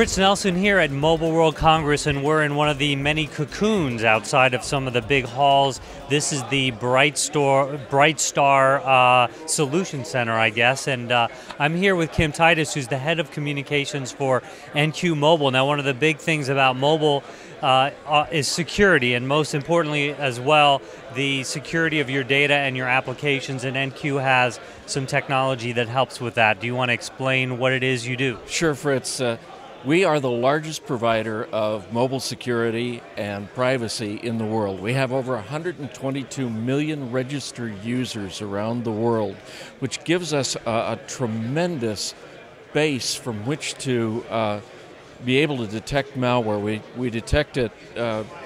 Fritz Nelson here at Mobile World Congress, and we're in one of the many cocoons outside of some of the big halls. This is the Bright Star Solution Center, I guess, and I'm here with Kim Titus, who's the head of communications for NQ Mobile. Now, one of the big things about mobile is security, and most importantly as well, the security of your data and your applications, and NQ has some technology that helps with that. Do you want to explain what it is you do? Sure, Fritz. We are the largest provider of mobile security and privacy in the world. We have over 122 million registered users around the world, which gives us a tremendous base from which to be able to detect malware. We detect it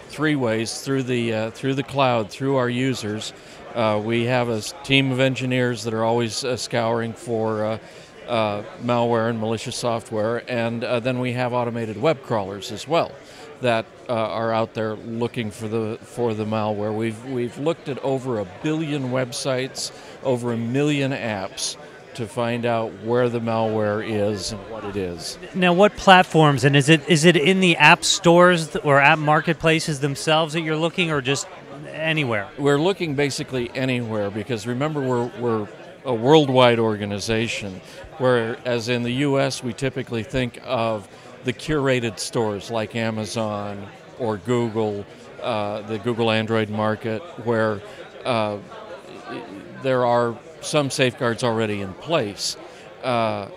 three ways: through the cloud, through our users. We have a team of engineers that are always scouring for malware and malicious software, and then we have automated web crawlers as well that are out there looking for the malware. We've looked at over 1 billion websites, over 1 million apps to find out where the malware is and what it is. Now, what platforms, and is it in the app stores or app marketplaces themselves that you're looking, or just anywhere? We're looking basically anywhere, because remember, we're a worldwide organization, whereas in the U.S. we typically think of the curated stores like Amazon or Google, the Google Android market, where there are some safeguards already in place. In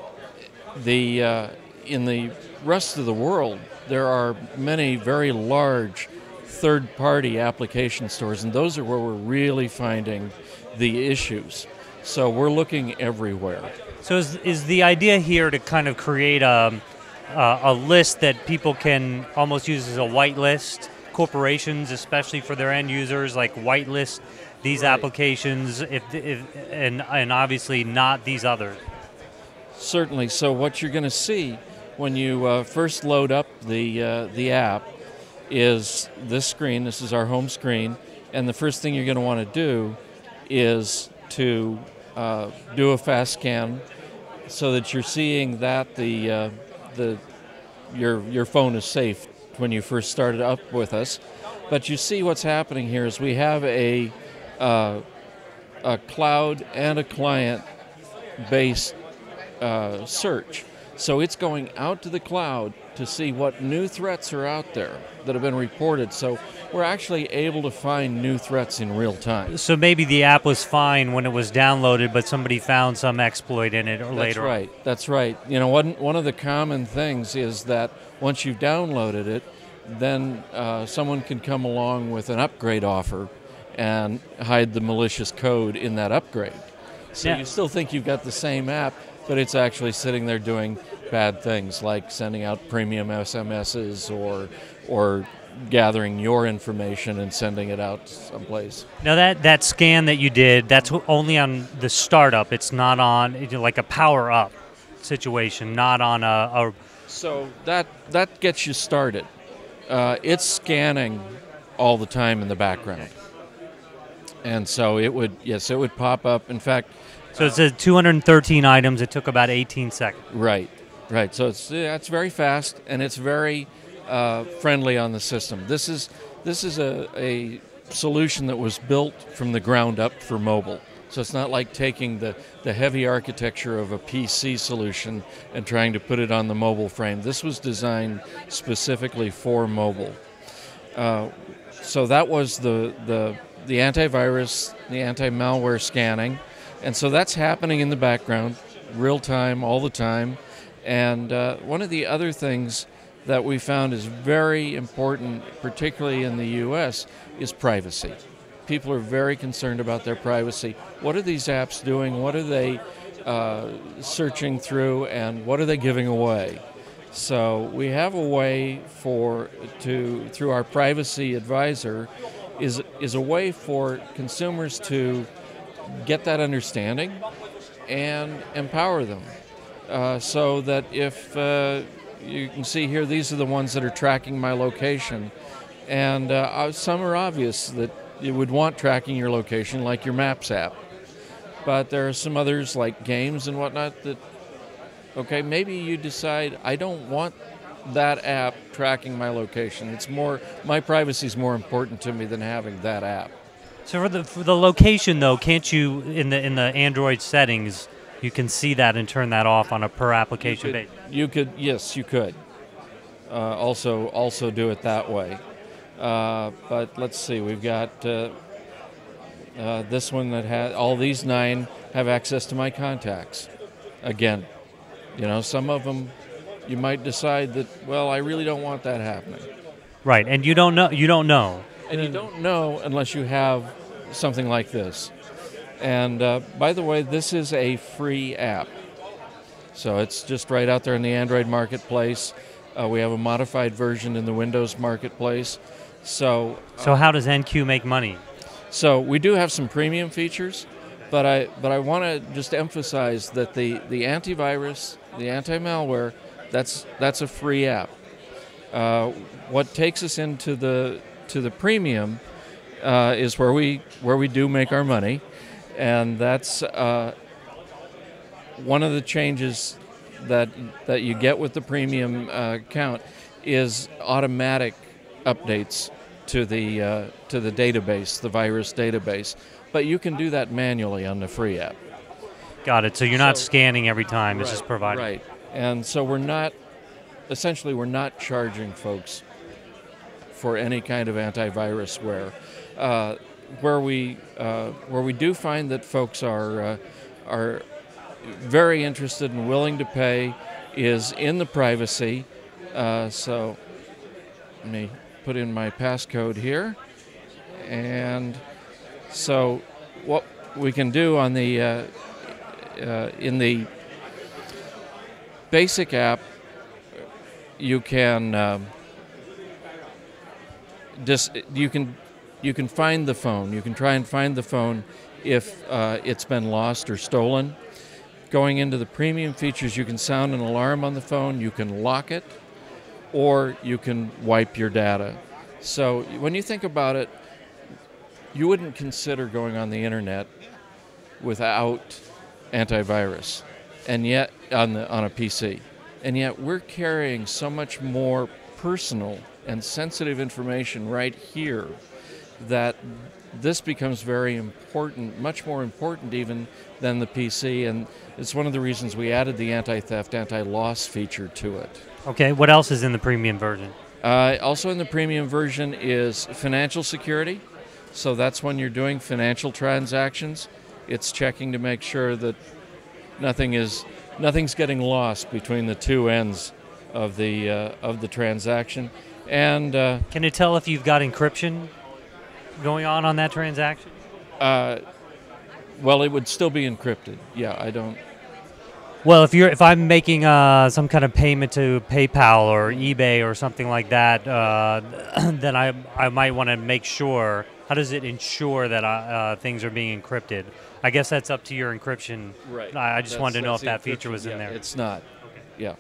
the rest of the world, there are many very large third-party application stores, and those are where we're really finding the issues. So we're looking everywhere. So is the idea here to kind of create a list that people can almost use as a whitelist, corporations, especially for their end users, like whitelist these applications, and obviously not these others? Certainly. So what you're going to see when you first load up the app is this screen. This is our home screen, and the first thing you're going to want to do is to do a fast scan so that you're seeing that your phone is safe when you first started up with us. But you see what's happening here is we have a cloud and a client-based search. So it's going out to the cloud to see what new threats are out there that have been reported. So we're actually able to find new threats in real time. So maybe the app was fine when it was downloaded, but somebody found some exploit in it later. That's right. You know, one of the common things is that once you've downloaded it, then someone can come along with an upgrade offer and hide the malicious code in that upgrade. So you still think you've got the same app, but it's actually sitting there doing bad things like sending out premium SMSs or gathering your information and sending it out someplace. Now that scan that you did, that's only on the startup. It's not on like a power up situation, not on a. So that gets you started. It's scanning all the time in the background, and so it would pop up. In fact. So it says 213 items. It took about 18 seconds. Right. So it's very fast, and it's very friendly on the system. This is a solution that was built from the ground up for mobile. So it's not like taking the heavy architecture of a PC solution and trying to put it on the mobile frame. This was designed specifically for mobile. So that was the antivirus, the anti-malware scanning. And so that's happening in the background, real time, all the time. And one of the other things that we found is very important, particularly in the U.S., is privacy. People are very concerned about their privacy. What are these apps doing? What are they searching through? And what are they giving away? So we have a way through our privacy advisor, is a way for consumers to get that understanding and empower them, so that if you can see here, these are the ones that are tracking my location, and some are obvious that you would want tracking your location, like your Maps app, but there are some others like games and whatnot that, okay, maybe you decide I don't want that app tracking my location. It's more, my privacy is more important to me than having that app. So for the location though, can't you in the Android settings you can see that and turn that off on a per application basis? Yes, you could. Also do it that way. But let's see, we've got this one that has, all these 9 have access to my contacts. Again, some of them you might decide that, well, I really don't want that happening. Right, and you don't know. And you don't know unless you have something like this. And by the way, this is a free app. So it's just right out there in the Android marketplace. We have a modified version in the Windows marketplace. So how does NQ make money? So we do have some premium features, but I want to just emphasize that the antivirus, the anti-malware, that's a free app. What takes us into the premium is where we do make our money, and that's one of the changes that you get with the premium account is automatic updates to the database, the virus database. But you can do that manually on the free app. Got it. So you're not scanning every time; it's just provided. Right. And so we're not charging folks for any kind of antivirus ware. Where we do find that folks are very interested and willing to pay is in the privacy. So let me put in my passcode here, and so what we can do on the in the basic app, you can you can find the phone. You can try and find the phone if it's been lost or stolen. Going into the premium features, you can sound an alarm on the phone, you can lock it, or you can wipe your data. So when you think about it, you wouldn't consider going on the internet without antivirus, and yet on a PC. And yet we're carrying so much more personal and sensitive information right here that this becomes very important, much more important even than the PC, and it's one of the reasons we added the anti-theft, anti-loss feature to it. Okay, what else is in the premium version? Also in the premium version is financial security. So that's when you're doing financial transactions. It's checking to make sure that nothing's getting lost between the two ends of the transaction. And can it tell if you've got encryption going on that transaction? Well, it would still be encrypted. Yeah, I don't. Well, if I'm making some kind of payment to PayPal or eBay or something like that, then I might want to make sure. How does it ensure that things are being encrypted? I guess that's up to your encryption. Right. I just wanted to know if that feature was in there. It's not. Okay. Yeah.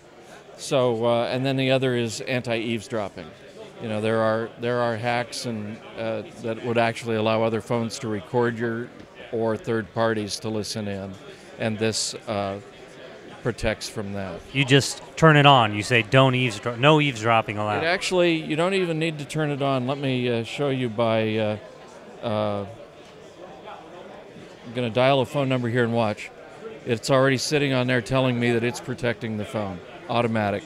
So and then the other is anti-eavesdropping. There are hacks and that would actually allow other phones to record or third parties to listen in, and this protects from that. You just turn it on. You say don't eavesdrop. No eavesdropping allowed. You don't even need to turn it on. Let me show you by. I'm going to dial a phone number here and watch. It's already sitting on there telling me that it's protecting the phone. Automatic.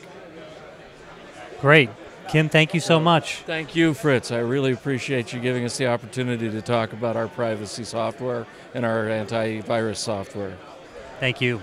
Great. Kim, thank you so much. Thank you, Fritz. I really appreciate you giving us the opportunity to talk about our privacy software and our antivirus software. Thank you.